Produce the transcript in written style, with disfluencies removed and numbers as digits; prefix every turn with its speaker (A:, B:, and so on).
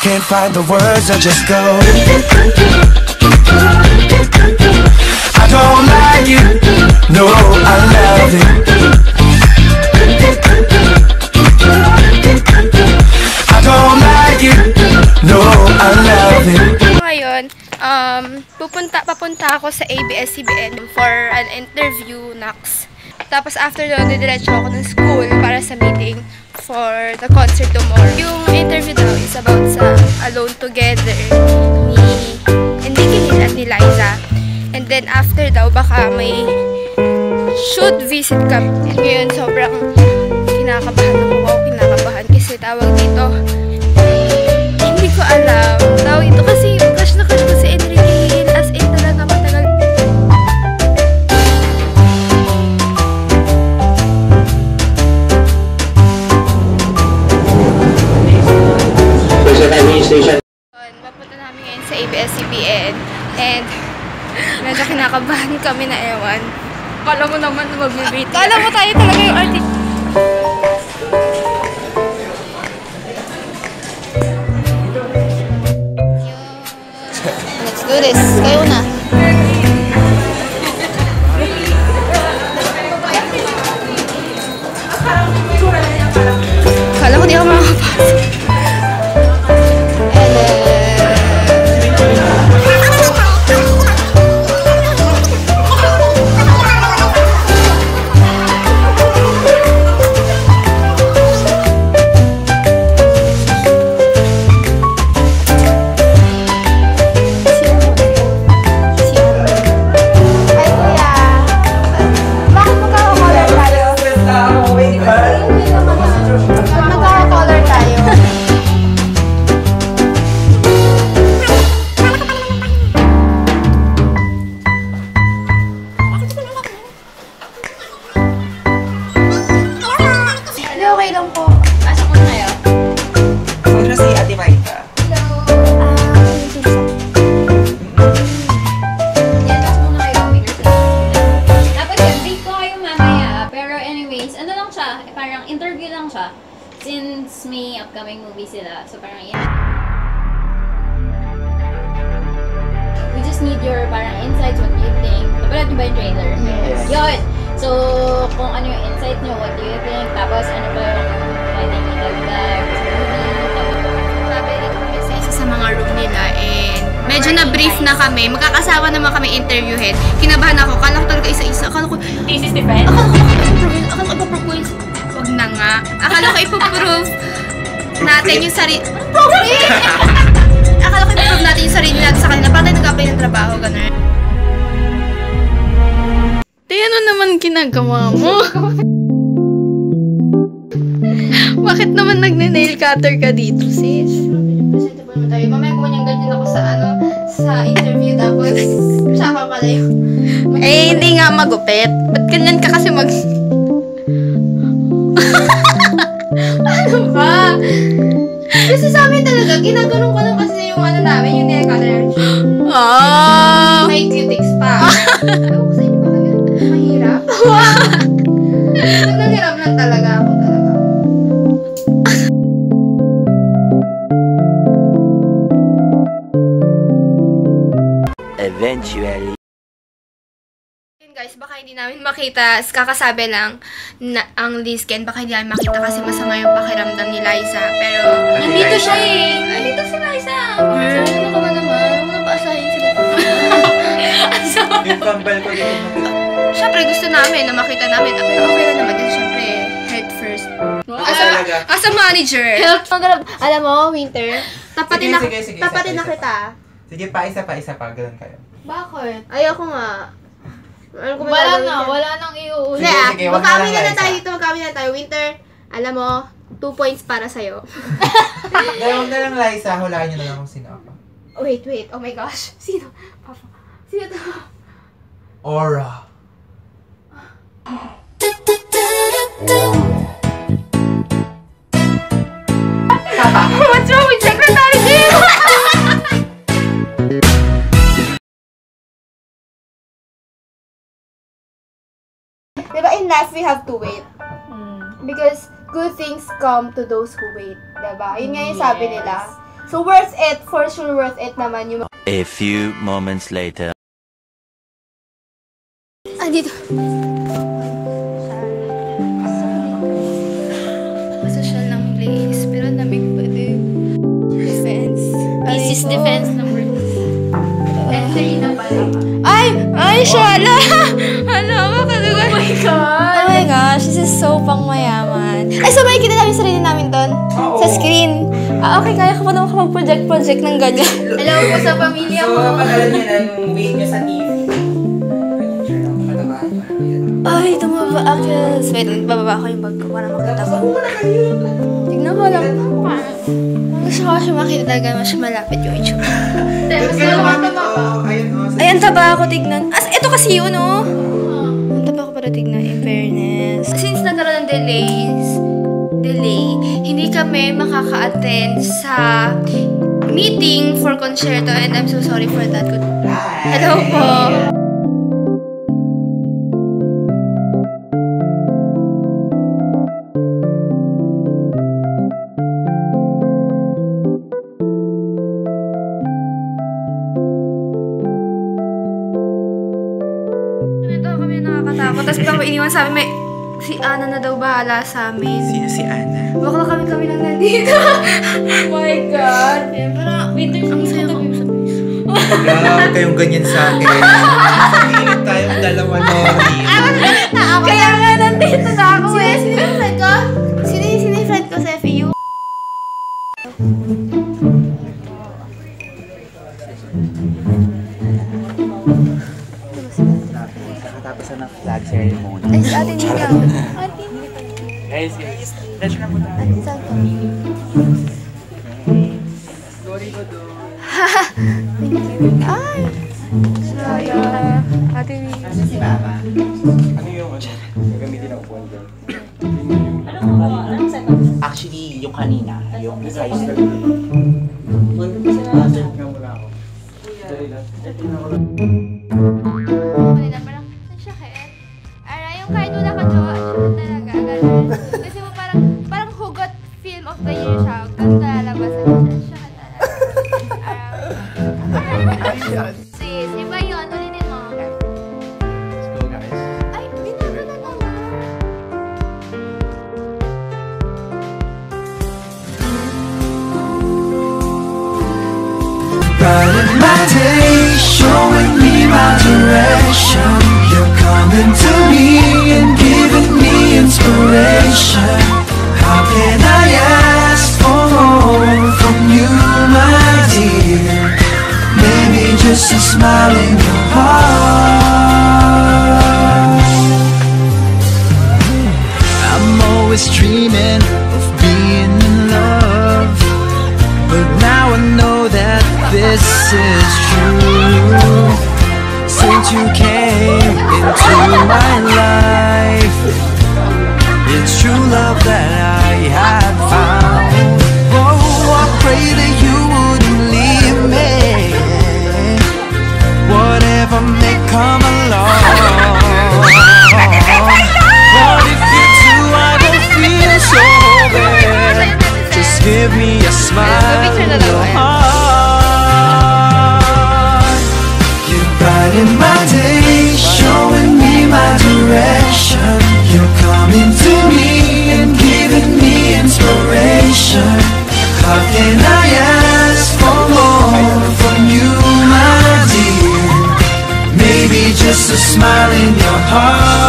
A: can't find the words, I just go. I don't like it, no, I love it. I don't like it, no, I love it.
B: Ngayon, papunta ako sa ABS-CBN for an interview next. Tapos after doon, didiretso ako ng school para sa meeting for the concert tomorrow. Yung interview daw is about sa Alone Together ni Enrique Hill at ni Liza. And then after daw, baka may shoot visit kami. And ngayon, sobrang kinakabahan ako. Wow, kinakabahan kasi tawag dito. Hindi ko alam. Tawag dito kasi crush na crush ko si Enrique Hill as in talaga matagal. Papunta namin ngayon sa ABS-CBN and medyo kinakabahan kami na ewan. Kala mo naman na mag-meet. Kala mo tayo talaga yung artist. Let's do this. Kayo na. Kala ko di ako makakapasok. Okay lang po. Pasok muna kayo.
C: Sino si Ate Maita?
B: Hello.
D: Yan, pasok muna kayo. Dapat yan, break ko kayo mamaya. Pero anyways, ano lang siya, parang interview lang siya. Since may upcoming movie sila. So parang yan. We just need your parang insights, what you think. Napalad niyo ba yung trailer?
C: Yes.
D: Yun! So, kung ano yung insight nyo, what do you think? Tapos, ano ba yung pwedeng idagdag sa movie?
B: Sabi dito kami sa isa sa mga room nila and medyo na-brief na kami. Magkakasama naman kami interviewin. Kinabahan ako. Akala ko talaga isa-isa. Akala ko,
D: Thesis defense?
B: akala ko ipapropose. Huwag na nga. Akala ko ipaprove natin yung sarili. Akala ko ipaprove natin yung sarili natin sa kanila. Bakit nag-apply ng trabaho? Ganun. Tay, ano naman ginagawa mo? Bakit naman nagne-nail cutter ka dito, sis? Presentable mo tayo. Mamaya kung yung ganyan ako sa interview tapos siya pa pala yung... Eh, hindi nga magupit. Ba't ganyan ka kasi mag... Ano ba? Kasi sa amin talaga, ginaganon ko lang kasi yung ano namin, yung nail cutter. Ah! May cutics pa. Ewan ko sa inyo ba kayo? Mahirap? Nanghiram lang talaga ako talaga.
A: Eventually.
B: Guys, baka hindi namin makita, kakasabi lang na ang Lizken, baka hindi namin makita kasi masama yung pakiramdam ni Liza. Pero, nandito siya eh. Nandito si Liza. Ano ka ba naman? Huwag na paasahin si Baka.
C: Yung kambal ko din.
B: Siyempre, gusto namin na makita namin. Pero okay lang naman din, siyempre, head first. As a manager. Alam mo, Winter, tapatin na kita.
C: Sige, pa-isa pa. Ganun kayo.
B: Bakit? Ayoko nga.
D: Wala nang iuuli.
C: Sige, wag na lang,
B: na
C: Liza.
B: tayo dito, magkami na tayo. Winter, alam mo, 2 points para sa'yo.
C: Huwag na lang, Liza. Hulaan niyo na lang kung sino ako.
B: Wait. Oh my gosh. Sino? Papa. Sino to?
C: Aura.
B: What's wrong with Secretary Jim? Diba in life we have to wait? Because good things come to those who wait. Diba? Yun nga yung sabi nila. So, worth it. For sure, worth it naman yung...
E: A few moments later.
B: Andito. Social ng place. Pero namig pa din. Defense.
D: This is defense number 2. And 3 na pala.
B: Ay, Shala! Hala, makalugan.
D: Oh my God!
B: Oh my gosh, this is so pangmayaman. Ay, so makikita namin sarili namin doon?
C: Oo.
B: Sa screen? Okay, kaya ko pa naman kapag-project ng ganyan.
D: Hello po sa pamilya
C: So,
D: mo.
C: kapag alam niyo na yung weight niya sa TV. Ganyan siya lang, mataba.
B: Ay, tumaba ako. Wait, bababa ko yung bag ko para makita ko. Tignan ko lang. Gusto ko siya makita talaga mas malapit yung itsura.
D: Mas
C: Kaya
D: naman
C: naman ito, ayun o.
B: Ay, ang taba ako tignan. Ito kasi yun, oh. Ang taba ko para tignan, in fairness. Since nagkaroon ng delay, hindi kami makaka-attend sa meeting for concerto and I'm so sorry for that. Hello po. Ito kami nakakatakot. Tapos bang iniwan sa amin, si Ana na daw bahala sa amin.
C: Sino si Ana?
B: Bakla kami lang nandito. Oh my God. Yan, parang, ang saya ko sa
C: Grabe kayong ganyan sa akin. Sabihin tayong dalawa, Nori.
B: Kaya nga, nandito na ako eh. Sino yung friend ko? Sino yung friend ko sa FEU?
C: Nakatapos na ng flag ceremony.
B: Ay, si Ate Nina. Ate
C: Guys, let's na po tayo.
B: Ate saan ka?
C: Sorry ko doon.
B: Ay! Saya. Ate Nina.
C: Kasi si Papa. Ano yung gagamitin ng upuan doon?
D: Anong setup?
C: Actually, yung kanina, yung size na
B: Kanina parang, ang sakit. Ara, yung kahit wala ka jowa, ang talaga. Ganun. Kasi mo parang hugot film of the year siya. Ganda labasan siya. Siya talaga. Sis, iba yun. Ulitin mo.
C: Let's go, guys.
B: Ay, binagalan ako.
A: Brighten my day, showing me my direction. You're coming to me and giving me inspiration. How can I ask for more from you, my dear? Maybe just a smile in your heart. I'm always dreaming of being in love, but now I know that this is true. Since you came into my life, it's true love that I have found. Oh, I pray that you wouldn't leave me, whatever may come along. But if you do, I don't feel so bad. Just give me a smile in your heart. You brighten my day, showing me my direction. You're coming to me and giving me inspiration. How can I ask for more from you, my dear? Maybe just a smile in your heart.